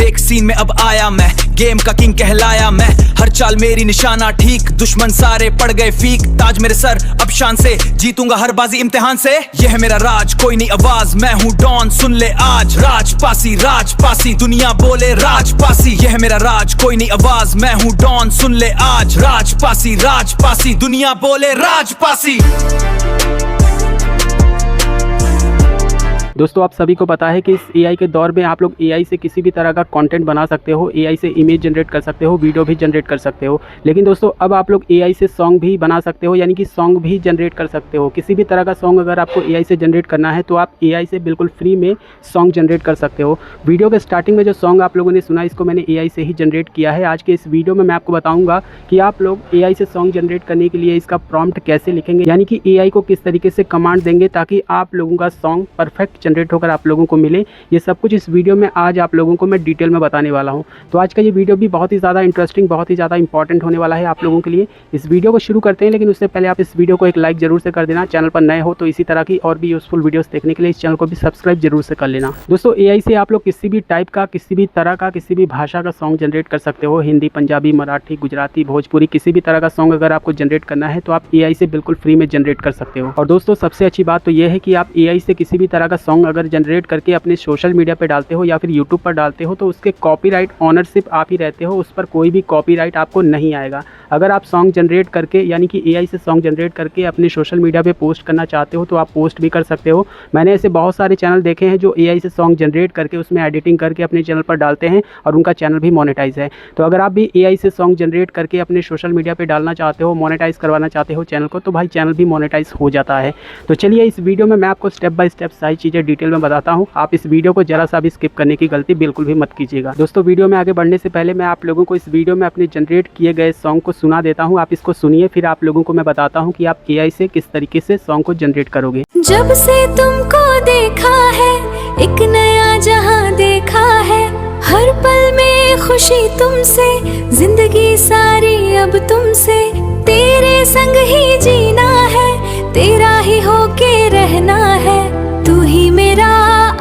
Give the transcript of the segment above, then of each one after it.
देख सीन में अब आया मैं, गेम का किंग कहलाया मैं। हर चाल मेरी निशाना ठीक, दुश्मन सारे पड़ गए फीक। ताज मेरे सर अब शान से, जीतूंगा हर बाजी इम्तिहान से। यह है मेरा राज, कोई नहीं आवाज, मैं हूँ डॉन सुन ले आज। राजपासी दुनिया बोले राजपासी। यह है मेरा राज, कोई नहीं आवाज, मैं हूँ डॉन सुन ले आज। राजपासी दुनिया बोले राजपासी। दोस्तों आप सभी को पता है कि इस एआई के दौर में आप लोग एआई से किसी भी तरह का कंटेंट बना सकते हो, एआई से इमेज जनरेट कर सकते हो, वीडियो भी जनरेट कर सकते हो। लेकिन दोस्तों अब आप लोग एआई से सॉन्ग भी बना सकते हो, यानी कि सॉन्ग भी जनरेट कर सकते हो। किसी भी तरह का सॉन्ग अगर आपको एआई से जनरेट करना है तो आप एआई से बिल्कुल फ्री में सॉन्ग जनरेट कर सकते हो। वीडियो के स्टार्टिंग में जो सॉन्ग आप लोगों ने सुना इसको मैंने एआई से ही जनरेट किया है। आज के इस वीडियो में मैं आपको बताऊँगा कि आप लोग एआई से सॉन्ग जनरेट करने के लिए इसका प्रॉम्प्ट कैसे लिखेंगे, यानी कि एआई को किस तरीके से कमांड देंगे ताकि आप लोगों का सॉन्ग परफेक्ट जनरेट होकर आप लोगों को मिले। ये सब कुछ इस वीडियो में आज आप लोगों को मैं डिटेल में बताने वाला हूं। तो आज का ये वीडियो भी बहुत ही ज़्यादा इंटरेस्टिंग, बहुत ही ज़्यादा इंपॉर्टेंट होने वाला है आप लोगों के लिए। इस वीडियो को शुरू करते हैं, लेकिन उससे पहले आप इस वीडियो को एक लाइक जरूर से कर देना। चैनल पर नए हो तो इसी तरह की और भी यूजफुल वीडियोस देखने के लिए इस चैनल को भी सब्सक्राइब जरूर से कर लेना। दोस्तों एआई से आप लोग किसी भी टाइप का, किसी भी तरह का, किसी भी भाषा का सॉन्ग जनरेट कर सकते हो। हिंदी, पंजाबी, मराठी, गुजराती, भोजपुरी, किसी भी तरह का सॉन्ग अगर आपको जनरेट करना है तो आप एआई से बिल्कुल फ्री में जनरेट कर सकते हो। और दोस्तों सबसे अच्छी बात तो ये है कि आप एआई से किसी भी तरह का सॉन्ग अगर जनरेट करके अपने सोशल मीडिया पे डालते हो या फिर यूट्यूब पर डालते हो तो उसके कॉपीराइट ऑनरशिप आप ही रहते हो, उस पर कोई भी कॉपीराइट आपको नहीं आएगा। अगर आप सॉन्ग जनरेट करके, यानी कि एआई से सॉन्ग जनरेट करके अपने सोशल मीडिया पे पोस्ट करना चाहते हो तो आप पोस्ट भी कर सकते हो। मैंने ऐसे बहुत सारे चैनल देखे हैं जो एआई से सॉन्ग जनरेट करके उसमें एडिटिंग करके अपने चैनल पर डालते हैं और उनका चैनल भी मोनेटाइज है। तो अगर आप भी एआई से सॉन्ग जनरेट करके अपने सोशल मीडिया पर डालना चाहते हो, मोनेटाइज करवाना चाहते हो चैनल को, तो भाई चैनल भी मोनेटाइज हो जाता है। तो चलिए इस वीडियो में मैं आपको स्टेप बाय स्टेप सारी चीज़ें डिटेल में बताता हूँ। आप इस वीडियो को जरा सा भी स्किप करने की गलती बिल्कुल भी मत कीजिएगा। दोस्तों वीडियो में आगे बढ़ने से पहले मैं आप लोगों को इस वीडियो में अपने जनरेट किए गए सॉन्ग को सुना देता हूं। आप इसको सुनिए, फिर आप लोगों को मैं बताता हूं कि आप एआई से किस तरीके से सॉन्ग को जनरेट करोगे। जब से तुमको देखा है एक नया जहां देखा है, हर पल में खुशी तुमसे, जिंदगी सारी अब तुमसे, तेरे संग ही जीना है, तेरा ही होके रहना है। तू ही मेरा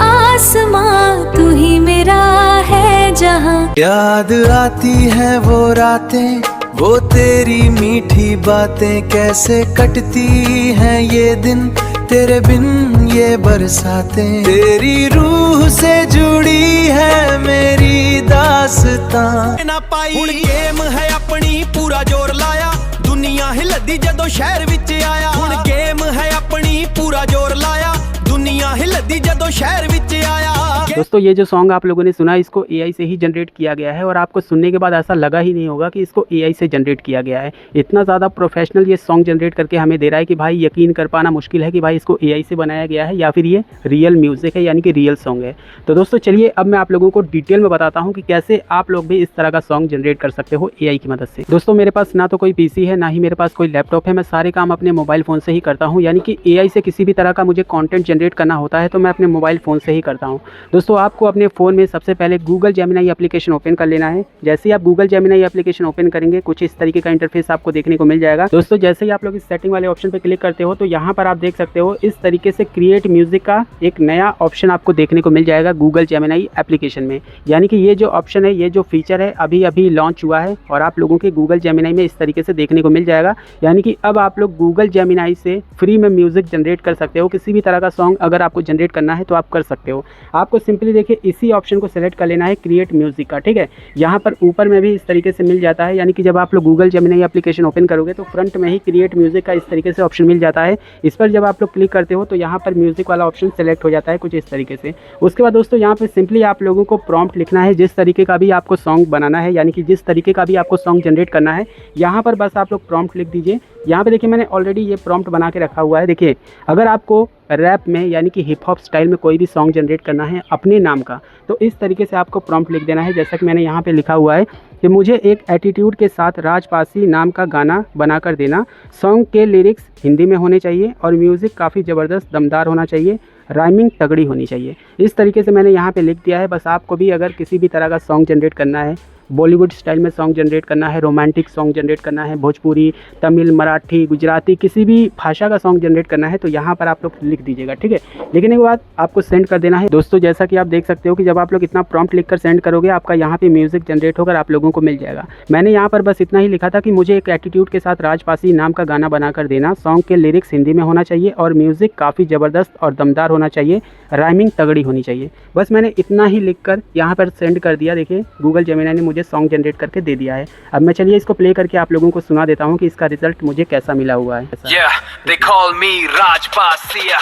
आसमां, तू ही मेरा है जहां। याद आती है वो रातें, वो तेरी मीठी बातें, कैसे कटती हैं ये दिन तेरे बिन ये बरसातें। तेरी रूह से जुड़ी है मेरी दास्तां। ना पाई हुण गेम है अपनी, पूरा जोर लाया, दुनिया हिलदी जदों शहर विच आया। हुण गेम है अपनी, पूरा जोर लाया, दुनिया हिलदी जदों शहर विच आया। दोस्तों ये जो सॉन्ग आप लोगों ने सुना इसको एआई से ही जनरेट किया गया है और आपको सुनने के बाद ऐसा लगा ही नहीं होगा कि इसको एआई से जनरेट किया गया है। इतना ज़्यादा प्रोफेशनल ये सॉन्ग जनरेट करके हमें दे रहा है कि भाई यकीन कर पाना मुश्किल है कि भाई इसको एआई से बनाया गया है या फिर ये रियल म्यूज़िक है, यानी कि रियल सॉन्ग है। तो दोस्तों चलिए अब मैं आप लोगों को डिटेल में बताता हूँ कि कैसे आप लोग भी इस तरह का सॉन्ग जनरेट कर सकते हो एआई की मदद से। दोस्तों मेरे पास ना तो कोई पीसी है, ना ही मेरे पास कोई लैपटॉप है। मैं सारे काम अपने मोबाइल फ़ोन से ही करता हूँ, यानी कि एआई से किसी भी तरह का मुझे कॉन्टेंट जनरेट करना होता है तो मैं अपने मोबाइल फ़ोन से ही करता हूँ। दोस्तों आपको अपने फ़ोन में सबसे पहले गूगल जेमिनी एप्लीकेशन ओपन कर लेना है। जैसे ही आप गूगल जेमिनी एप्लीकेशन ओपन करेंगे कुछ इस तरीके का इंटरफेस आपको देखने को मिल जाएगा। दोस्तों जैसे ही आप लोग इस सेटिंग वाले ऑप्शन पर क्लिक करते हो तो यहाँ पर आप देख सकते हो इस तरीके से क्रिएट म्यूजिक का एक नया ऑप्शन आपको देखने को मिल जाएगा गूगल जेमिनी एप्लीकेशन में। यानी कि ये जो ऑप्शन है, ये जो फीचर है अभी अभी लॉन्च हुआ है और आप लोगों के गूगल जेमिनी में इस तरीके से देखने को मिल जाएगा। यानी कि अब आप लोग गूगल जेमिनी से फ्री में म्यूजिक जनरेट कर सकते हो। किसी भी तरह का सॉन्ग अगर आपको जनरेट करना है तो आप कर सकते हो। आपको सिंपली देखिए इसी ऑप्शन को सेलेक्ट कर लेना है क्रिएट म्यूजिक का, ठीक है। यहाँ पर ऊपर में भी इस तरीके से मिल जाता है, यानी कि जब आप लोग गूगल जेमिनी एप्लीकेशन ओपन करोगे तो फ्रंट में ही क्रिएट म्यूजिक का इस तरीके से ऑप्शन मिल जाता है। इस पर जब आप लोग क्लिक करते हो तो यहाँ पर म्यूजिक वाला ऑप्शन सेलेक्ट हो जाता है कुछ इस तरीके से। उसके बाद दोस्तों यहाँ पे सिंपली आप लोगों को प्रॉम्प्ट लिखना है, जिस तरीके का भी आपको सॉन्ग बनाना है, यानी कि जिस तरीके का भी आपको सॉन्ग जनरेट करना है यहाँ पर बस आप लोग प्रॉम्प्ट लिख दीजिए। यहाँ पे देखिए मैंने ऑलरेडी ये प्रॉम्प्ट बना के रखा हुआ है। देखिए अगर आपको रैप में यानी कि हिप हॉप स्टाइल में कोई भी सॉन्ग जनरेट करना है अपने नाम का तो इस तरीके से आपको प्रॉम्प्ट लिख देना है। जैसा कि मैंने यहाँ पे लिखा हुआ है कि मुझे एक एटीट्यूड के साथ राजपासी नाम का गाना बना कर देना। सॉन्ग के लिरिक्स हिंदी में होने चाहिए और म्यूज़िक काफ़ी ज़बरदस्त दमदार होना चाहिए, राइमिंग तगड़ी होनी चाहिए। इस तरीके से मैंने यहाँ पे लिख दिया है। बस आपको भी अगर किसी भी तरह का सॉन्ग जनरेट करना है बॉलीवुड स्टाइल में सॉन्ग जनरेट करना है, रोमांटिक सॉन्ग जनरेट करना है, भोजपुरी, तमिल, मराठी, गुजराती, किसी भी भाषा का सॉन्ग जनरेट करना है तो यहाँ पर आप लोग लिख दीजिएगा, ठीक है। लिखने के बाद आपको सेंड कर देना है। दोस्तों जैसा कि आप देख सकते हो कि जब आप लोग इतना प्रॉम्प्ट लिख कर सेंड करोगे आपका यहाँ पे म्यूज़िक जनरेट होकर आप लोगों को मिल जाएगा। मैंने यहाँ पर बस इतना ही लिखा था कि मुझे एक एटीट्यूड के साथ राजपासी नाम का गाना बना कर देना, सॉन्ग के लिरिक्स हिंदी में होना चाहिए और म्यूज़िक काफ़ी ज़बरदस्त और दमदार होना चाहिए, राइमिंग तगड़ी होनी चाहिए। बस मैंने इतना ही लिख कर यहाँ पर सेंड कर दिया। देखिए गूगल जेमिनी ने मुझे सॉन्ग जनरेट करके दे दिया है। अब मैं चलिए इसको प्ले करके आप लोगों को सुना देता हूँ कि इसका रिजल्ट मुझे कैसा मिला हुआ है। Yeah, they call me राजपासिया।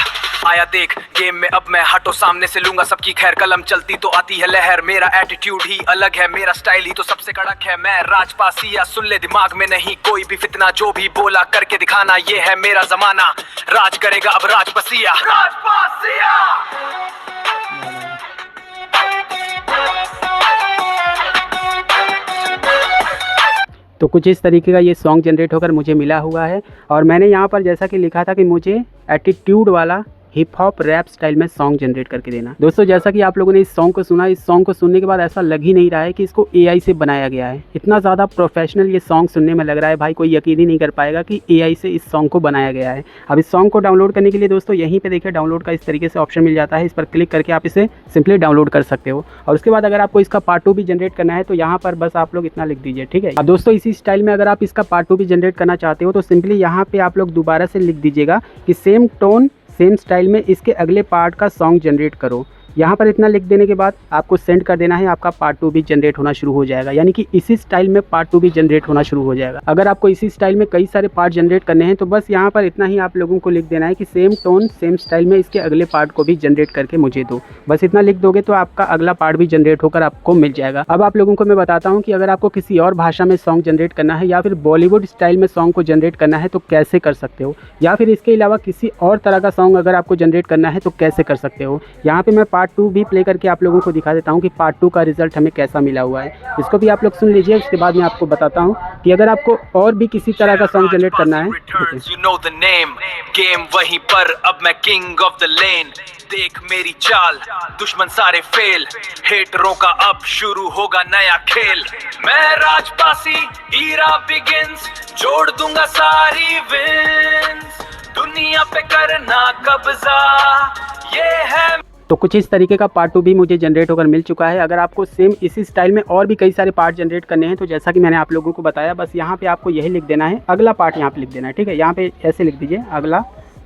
आया देख गेम में अब मैं, हटो सामने से लूंगा सबकी खैर, कलम चलती तो आती है लहर, मेरा एटीट्यूड ही अलग है, मेरा स्टाइल ही तो सबसे कड़क है, मैं राजपासिया। सुन ले दिमाग में नहीं कोई भी फितना, जो भी बोला करके दिखाना, ये है मेरा जमाना, राज करेगा अब राजपासिया। राजपासिया तो कुछ इस तरीके का ये सॉन्ग जनरेट होकर मुझे मिला हुआ है। और मैंने यहाँ पर जैसा कि लिखा था कि मुझे एटीट्यूड वाला हिप हॉप रैप स्टाइल में सॉन्ग जनरेट करके देना। दोस्तों जैसा कि आप लोगों ने इस सॉन्ग को सुना, इस सॉन्ग को सुनने के बाद ऐसा लग ही नहीं रहा है कि इसको एआई से बनाया गया है। इतना ज़्यादा प्रोफेशनल ये सॉन्ग सुनने में लग रहा है भाई, कोई यकीन ही नहीं कर पाएगा कि एआई से इस सॉन्ग को बनाया गया है। अब इस सॉन्ग को डाउनलोड करने के लिए दोस्तों यहीं पे देखिए डाउनलोड का इस तरीके से ऑप्शन मिल जाता है, इस पर क्लिक करके आप इसे सिंपली डाउनलोड कर सकते हो। और उसके बाद अगर आपको इसका पार्ट 2 भी जनरेट करना है तो यहाँ पर बस आप लोग इतना लिख दीजिए, ठीक है। अब दोस्तों इसी स्टाइल में अगर आप इसका पार्ट 2 भी जनरेट करना चाहते हो तो सिंपली यहाँ पे आप लोग दोबारा से लिख दीजिएगा कि सेम टोन सेम स्टाइल में इसके अगले पार्ट का सॉन्ग जनरेट करो। यहाँ पर इतना लिख देने के बाद आपको सेंड कर देना है, आपका पार्ट 2 भी जनरेट होना शुरू हो जाएगा। यानी कि इसी स्टाइल में पार्ट 2 भी जनरेट होना शुरू हो जाएगा। अगर आपको इसी स्टाइल में कई सारे पार्ट जनरेट करने हैं तो बस यहाँ पर इतना ही आप लोगों को लिख देना है कि सेम टोन सेम स्टाइल में इसके अगले पार्ट को भी जनरेट करके मुझे दो। बस इतना लिख दोगे तो आपका अगला पार्ट भी जनरेट होकर आपको मिल जाएगा। अब आप लोगों को मैं बताता हूँ कि अगर आपको किसी और भाषा में सॉन्ग जनरेट करना है या फिर बॉलीवुड स्टाइल में सॉन्ग को जनरेट करना है तो कैसे कर सकते हो, या फिर इसके अलावा किसी और तरह का सॉन्ग अगर आपको जनरेट करना है तो कैसे कर सकते हो। यहाँ पे मैं पार्ट 2 भी प्ले करके आप लोगों को दिखा देता हूँ कि पार्ट 2 का रिजल्ट हमें कैसा मिला हुआ है। इसको भी आप लोग सुन लीजिए, उसके बाद मैं आपको बताता हूँ कि अगर आपको और भी किसी तरह का सॉन्ग जनरेट करना है। You know the name, game वहीं पर, अब मैं किंग ऑफ द लेन, देख मेरी चाल, दुश्मन सारे फेल, हेटरों का अब शुरू होगा नया खेल, मैं राजपासी, ईरा बिगिंस, जोड़ दूंगा सारी विंस, दुनिया पे करना कब्जा, ये है। तो कुछ इस तरीके का पार्ट 2 भी मुझे जनरेट होकर मिल चुका है। अगर आपको सेम इसी स्टाइल में और भी कई सारे पार्ट जनरेट करने हैं तो जैसा कि मैंने आप लोगों को बताया, बस यहाँ पे आपको यही लिख देना है, अगला पार्ट यहाँ पे लिख देना है, ठीक है। यहाँ पे ऐसे लिख दीजिए, अगला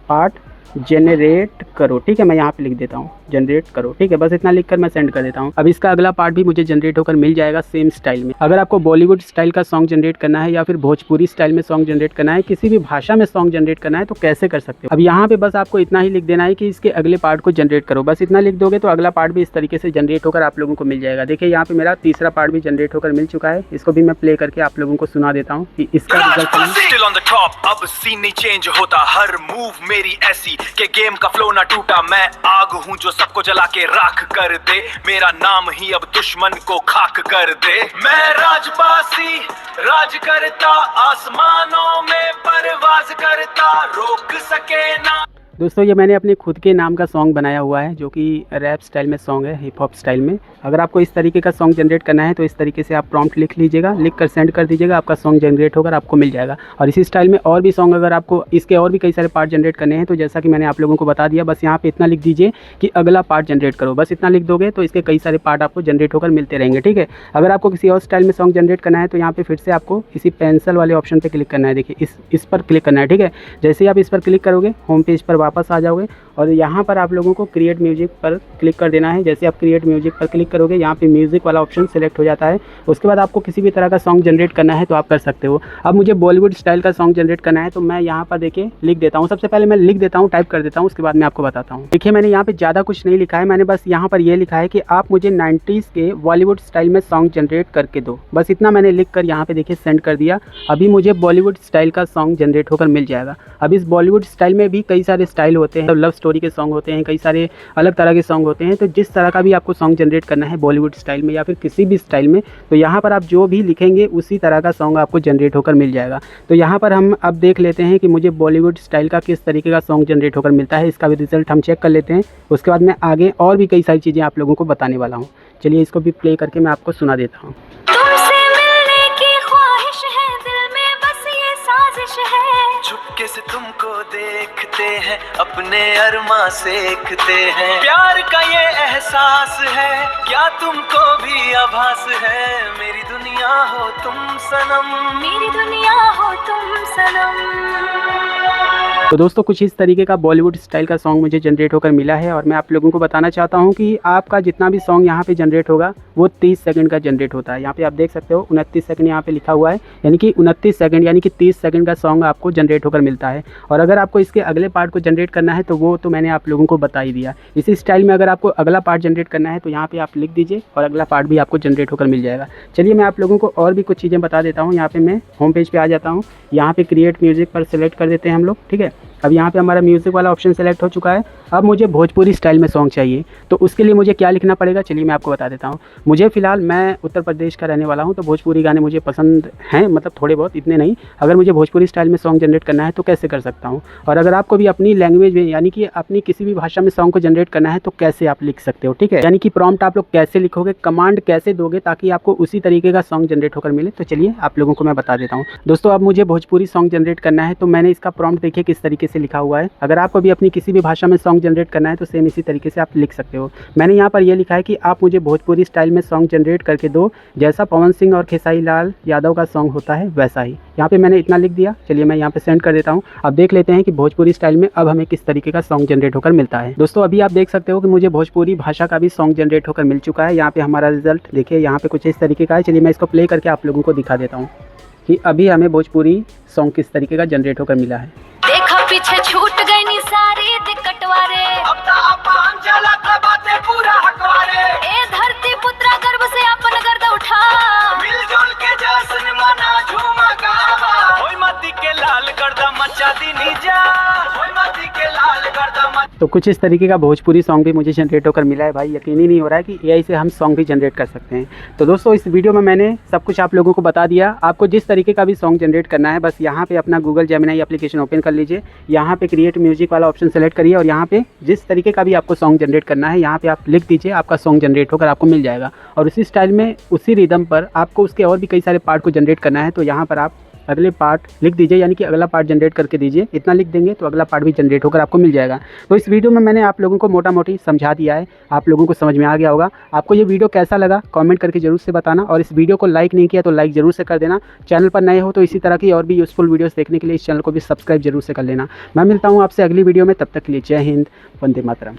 पार्ट जनरेट करो, ठीक है। मैं यहाँ पे लिख देता हूँ जनरेट करो, ठीक है। बस इतना लिखकर मैं सेंड कर देता हूँ। अब इसका अगला पार्ट भी मुझे जनरेट होकर मिल जाएगा सेम स्टाइल में। अगर आपको बॉलीवुड स्टाइल का सॉन्ग जनरेट करना है या फिर भोजपुरी स्टाइल में सॉन्ग जनरेट करना है, किसी भी भाषा में सॉन्ग जनरेट करना है तो कैसे कर सकते हो। अब यहाँ पे बस आपको इतना ही लिख देना है कि इसके अगले पार्ट को जनरेट करो। बस इतना लिख दोगे तो अगला पार्ट भी इस तरीके से जनरेट होकर आप लोगों को मिल जाएगा। देखिए यहाँ पे मेरा तीसरा पार्ट भी जनरेट होकर मिल चुका है। इसको भी मैं प्ले करके आप लोगों को सुना देता हूँ कि इसका result. Still on the top, अब सीन नहीं चेंज होता, हर मूव मेरी ऐसी के गेम का फ्लो ना टूटा, मैं आग हूँ जो सबको जला के राख कर दे, मेरा नाम ही अब दुश्मन को खाक कर दे, मैं राजपासी, राज करता, आसमानों में परवाज करता, रोक सके ना। दोस्तों ये मैंने अपने खुद के नाम का सॉन्ग बनाया हुआ है जो कि रैप स्टाइल में सॉन्ग है, हिप हॉप स्टाइल में। अगर आपको इस तरीके का सॉन्ग जनरेट करना है तो इस तरीके से आप प्रॉम्प्ट लिख लीजिएगा, लिख कर सेंड कर दीजिएगा, आपका सॉन्ग जनरेट होकर आपको मिल जाएगा। और इसी स्टाइल में और भी सॉन्ग, अगर आपको इसके और भी कई सारे पार्ट जनरेट करने हैं तो जैसा कि मैंने आप लोगों को बता दिया, बस यहाँ पे इतना लिख दीजिए कि अगला पार्ट जनरेट करो। बस इतना लिख दोगे तो इसके कई सारे पार्ट आपको जनरेट होकर मिलते रहेंगे, ठीक है। अगर आपको किसी और स्टाइल में सॉन्ग जनरेट करना है तो यहाँ पे फिर से आपको इसी पेंसिल वाले ऑप्शन पर क्लिक करना है। देखिए इस पर क्लिक करना है, ठीक है। जैसे ही आप इस पर क्लिक करोगे होम पेज पर वापस आ जाओगे और यहाँ पर आप लोगों को क्रिएट म्यूजिक पर क्लिक कर देना है। जैसे आप क्रिएट म्यूजिक पर क्लिक करोगे यहाँ पे म्यूजिक वाला ऑप्शन सेलेक्ट हो जाता है। उसके बाद आपको किसी भी तरह का सॉन्ग जनरेट करना है तो आप कर सकते हो। अब मुझे बॉलीवुड स्टाइल का सॉन्ग जनरेट करना है तो मैं यहाँ पर देखिए लिख देता हूँ। सबसे पहले मैं लिख देता हूँ, टाइप कर देता हूँ, उसके बाद मैं आपको बताता हूँ। देखिए मैंने यहाँ पे ज़्यादा कुछ नहीं लिखा है, मैंने बस यहाँ पर ये लिखा है कि आप मुझे 90s के बॉलीवुड स्टाइल में सॉन्ग जनरेट करके दो। बस इतना मैंने लिख कर यहाँ पे देखिए सेंड कर दिया। अभी मुझे बॉलीवुड स्टाइल का सॉन्ग जनरेट होकर मिल जाएगा। अब इस बॉलीवुड स्टाइल में भी कई सारे स्टाइल होते हैं, लव स्टोरी के सॉन्ग होते हैं, कई सारे अलग तरह के सॉन्ग होते हैं। तो जिस तरह का भी आपको सॉन्ग जनरेट करना है बॉलीवुड स्टाइल में या फिर किसी भी स्टाइल में, तो यहाँ पर आप जो भी लिखेंगे उसी तरह का सॉन्ग आपको जनरेट होकर मिल जाएगा। तो यहाँ पर हम अब देख लेते हैं कि मुझे बॉलीवुड स्टाइल का किस तरीके का सॉन्ग जनरेट होकर मिलता है। इसका भी रिजल्ट हम चेक कर लेते हैं। उसके बाद मैं आगे और भी कई सारी चीज़ें आप लोगों को बताने वाला हूँ। चलिए इसको भी प्ले करके मैं आपको सुना देता हूँ। देखते हैं, अपने अरमा सेखते हैं। प्यार का ये एहसास है, क्या तुमको भी आभास है? मेरी दुनिया हो तुम सनम, मेरी दुनिया हो तुम सनम। तो दोस्तों कुछ इस तरीके का बॉलीवुड स्टाइल का सॉन्ग मुझे जनरेट होकर मिला है और मैं आप लोगों को बताना चाहता हूं कि आपका जितना भी सॉन्ग यहां पे जनरेट होगा वो 30 सेकंड का जनरेट होता है। यहां पे आप देख सकते हो 29 सेकंड यहां पे लिखा हुआ है, यानी कि 29 सेकंड यानी कि 30 सेकंड का सॉन्ग आपको जनरेट होकर मिलता है। और अगर आपको इसके अगले पार्ट को जनरेट करना है तो वो तो मैंने आप लोगों को बता ही दिया। इसी स्टाइल में अगर आपको अगला पार्ट जनरेट करना है तो यहाँ पर आप लिख दीजिए और अगला पार्ट भी आपको जनरेट होकर मिल जाएगा। चलिए मैं आप लोगों को और भी कुछ चीज़ें बता देता हूँ। यहाँ पर मैं होम पेज पर आ जाता हूँ, यहाँ पर क्रिएट म्यूज़िक पर सिलेक्ट कर देते हैं हम लोग, ठीक है। अब यहाँ पे हमारा म्यूज़िक वाला ऑप्शन सेलेक्ट हो चुका है। अब मुझे भोजपुरी स्टाइल में सॉन्ग चाहिए, तो उसके लिए मुझे क्या लिखना पड़ेगा चलिए मैं आपको बता देता हूँ। मुझे फ़िलहाल मैं उत्तर प्रदेश का रहने वाला हूँ, तो भोजपुरी गाने मुझे पसंद हैं, मतलब थोड़े बहुत, इतने नहीं। अगर मुझे भोजपुरी स्टाइल में सॉन्ग जनरेट करना है तो कैसे कर सकता हूँ, और अगर आपको भी अपनी लैंग्वेज में यानी कि अपनी किसी भी भाषा में सॉन्ग को जनरेट करना है तो कैसे आप लिख सकते हो, ठीक है। यानी कि प्रॉम्प्ट आप लोग कैसे लिखोगे, कमांड कैसे दोगे ताकि आपको उसी तरीके का सॉन्ग जनरेट होकर मिले, तो चलिए आप लोगों को मैं बता देता हूँ। दोस्तों अब मुझे भोजपुरी सॉन्ग जनरेट करना है तो मैंने इसका प्रॉम्प्ट देखिए किस तरीके से लिखा हुआ है। अगर आपको भी अपनी किसी भी भाषा में सॉन्ग जनरेट करना है तो सेम इसी तरीके से आप लिख सकते हो। मैंने यहाँ पर यह लिखा है कि आप मुझे भोजपुरी स्टाइल में सॉन्ग जनरेट करके दो, जैसा पवन सिंह और खेसारी लाल यादव का सॉन्ग होता है वैसा ही। यहाँ पे मैंने इतना लिख दिया। चलिए मैं यहाँ पे सेंड कर देता हूँ। अब देख लेते हैं कि भोजपुरी स्टाइल में अब हमें किस तरीके का सॉन्ग जनरेट होकर मिलता है। दोस्तों अभी आप देख सकते हो कि मुझे भोजपुरी भाषा का भी सॉन्ग जनरेट होकर मिल चुका है। यहाँ पे हमारा रिजल्ट देखिए, यहाँ पे कुछ इस तरीके का है। चलिए मैं इसको प्ले करके आप लोगों को दिखा देता हूँ कि अभी हमें भोजपुरी सॉन्ग किस तरीके का जनरेट होकर मिला है। देखा पीछे छूट गई नी सारी दिक्कत वारे, अब ता अपन चला बातें पूरा हकवारे। ए धरती पुत्रा गर्भ से अपन गर्द उठा, मिलजुल के जश्न मना झूमा गावा। होय मती के लाल गर्दा मचा दी नीजा, होय मती के लाल गर्दा मचा। तो कुछ इस तरीके का भोजपुरी सॉन्ग भी मुझे जनरेट होकर मिला है। भाई यकीन ही नहीं हो रहा है कि एआई से हम सॉन्ग भी जनरेट कर सकते हैं। तो दोस्तों इस वीडियो में मैंने सब कुछ आप लोगों को बता दिया। आपको जिस तरीके का भी सॉन्ग जनरेट करना है बस यहाँ पे अपना गूगल जेमिनी एप्लीकेशन ओपन कर लीजिए, यहाँ पे क्रिएट म्यूजिक वाला ऑप्शन सेलेक्ट करिए और यहाँ पे जिस तरीके का भी आपको सॉन्ग जनरेट करना है यहाँ पे आप लिख दीजिए, आपका सॉन्ग जनरेट होकर आपको मिल जाएगा। और उसी स्टाइल में उसी रिदम पर आपको उसके और भी कई सारे पार्ट को जनरेट करना है तो यहाँ पर आप अगले पार्ट लिख दीजिए, यानी कि अगला पार्ट जनरेट करके दीजिए। इतना लिख देंगे तो अगला पार्ट भी जनरेट होकर आपको मिल जाएगा। तो इस वीडियो में मैंने आप लोगों को मोटा मोटी समझा दिया है, आप लोगों को समझ में आ गया होगा। आपको ये वीडियो कैसा लगा कमेंट करके जरूर से बताना, और इस वीडियो को लाइक नहीं किया तो लाइक जरूर से कर देना। चैनल पर नए हो तो इसी तरह की और भी यूज़फुल वीडियोस देखने के लिए इस चैनल को भी सब्सक्राइब जरूर से कर लेना। मैं मिलता हूँ आपसे अगली वीडियो में, तब तक के लिए जय हिंद, वंदे मातरम।